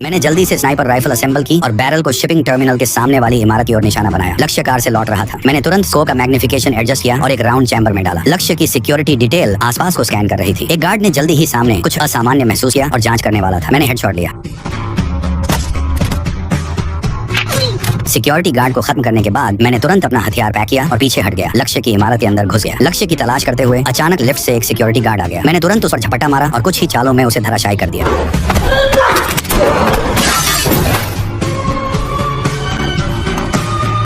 मैंने जल्दी से स्नाइपर राइफल असेंबल की और बैरल को शिपिंग टर्मिनल के सामने वाली इमारत की ओर निशाना बनाया। लक्ष्य कार से लौट रहा था। मैंने तुरंत स्कोप का मैग्निफिकेशन एडजस्ट किया और एक राउंड चैम्बर में डाला। लक्ष्य की सिक्योरिटी डिटेल आसपास को स्कैन कर रही थी। एक गार्ड ने जल्दी ही सामने कुछ असामान्य महसूस किया और जांच करने वाला था। मैंने हेडशॉट लिया। सिक्योरिटी गार्ड को खत्म करने के बाद मैंने तुरंत अपना हथियार पैक किया और पीछे हट गया। लक्ष्य की इमारत के अंदर घुस गया। लक्ष्य की तलाश करते हुए अचानक लिफ्ट से एक सिक्योरिटी गार्ड आ गया। मैंने तुरंत उस पर झपट्टा मारा और कुछ ही चालों में उसे धराशायी कर दिया।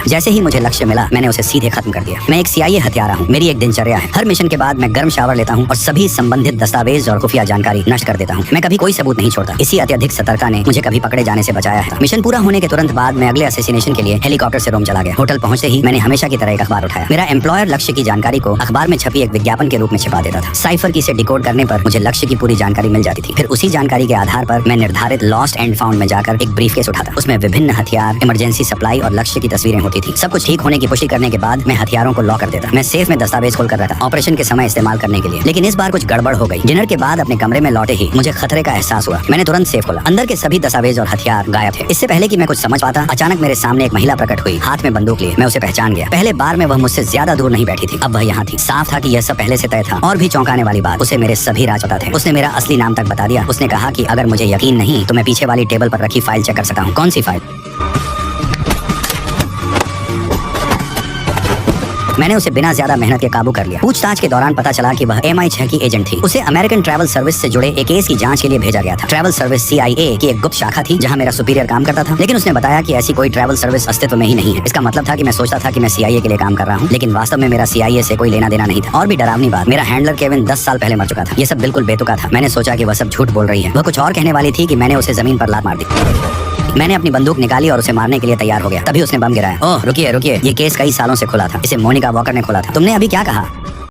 जैसे ही मुझे लक्ष्य मिला मैंने उसे सीधे खत्म कर दिया। मैं एक CIA हत्यारा हूँ। मेरी एक दिनचर्या है। हर मिशन के बाद मैं गर्म शावर लेता हूँ और सभी संबंधित दस्तावेज और खुफिया जानकारी नष्ट कर देता हूँ। मैं कभी कोई सबूत नहीं छोड़ता। इसी अत्यधिक सतर्कता ने मुझे कभी पकड़े जाने से बचाया है। मिशन पूरा होने के तुरंत बाद मैं अगले असैसिनेशन के लिए हेलीकॉप्टर से रोम चला गया। होटल पहुंचते ही मैंने हमेशा की तरह एक अखबार उठाया। मेरा एम्प्लॉयर लक्ष्य की जानकारी को अखबार में छपी एक विज्ञापन के रूप में छिपा देता था। साइफर की से डिकोड करने पर मुझे लक्ष्य की पूरी जानकारी मिल जाती थी। फिर उसी जानकारी के आधार पर मैं निर्धारित लॉस्ट एंड फाउंड में जाकर एक ब्रीफकेस उठाता। उसमें विभिन्न हथियार, इमरजेंसी सप्लाई और लक्ष्य की तस्वीरें होती थी। सब कुछ ठीक होने की पुष्टि करने के बाद मैं हथियारों को लॉक कर देता। मैं सेफ में दस्तावेज खोल कर रखा ऑपरेशन के समय इस्तेमाल करने के लिए। लेकिन इस बार कुछ गड़बड़ हो गई। डिनर के बाद अपने कमरे में लौटे ही मुझे खतरे का एहसास हुआ। मैंने तुरंत सेफ खोला। अंदर के सभी दस्तावेज और हथियार गायब थे। इससे पहले कि मैं कुछ समझ पाता अचानक मेरे सामने एक महिला प्रकट हुई, हाथ में बंदूक लिए। मैं उसे पहचान गया। पहले बार में वह मुझसे ज्यादा दूर नहीं बैठी थी, अब वह यहाँ थी। साफ था कि यह सब पहले से तय था। और भी चौंकाने वाली बात, उसे मेरे सभी राज पता थे। उसने मेरा असली नाम तक बता दिया। उसने कहा कि अगर मुझे यकीन नहीं तो मैं पीछे वाली टेबल पर रखी फाइल चेक कर सकता हूँ। कौन सी फाइल? मैंने उसे बिना ज्यादा मेहनत के काबू कर लिया। पूछताछ के दौरान पता चला कि वह MI6 की एजेंट थी। उसे अमेरिकन ट्रैवल सर्विस से जुड़े एक केस की जांच के लिए भेजा गया था। ट्रैवल सर्विस CIA की एक गुप्त शाखा थी जहां मेरा सुपीरियर काम करता था। लेकिन उसने बताया कि ऐसी कोई ट्रैवल सर्विस अस्तित्व में ही नहीं है। इसका मतलब था कि मैं सोचता था कि मैं CIA के लिए काम कर रहा हूँ, लेकिन वास्तव में मेरा CIA से कोई लेना देना नहीं था। और भी डरावनी बात, मेरा हैंडलर केविन 10 साल पहले मर चुका था। ये सब बिल्कुल बेतुका था। मैंने सोचा कि वह सब झूठ बोल रही है। वह कुछ और कहने वाली थी कि मैंने उसे जमीन पर लात मार दी। मैंने अपनी बंदूक निकाली और उसे मारने के लिए तैयार हो गया। तभी उसने बम गिराया। ओह रुकिए रुकिए, ये केस कई सालों से खुला था। इसे मोनिका वॉकर ने खोला था। तुमने अभी क्या कहा?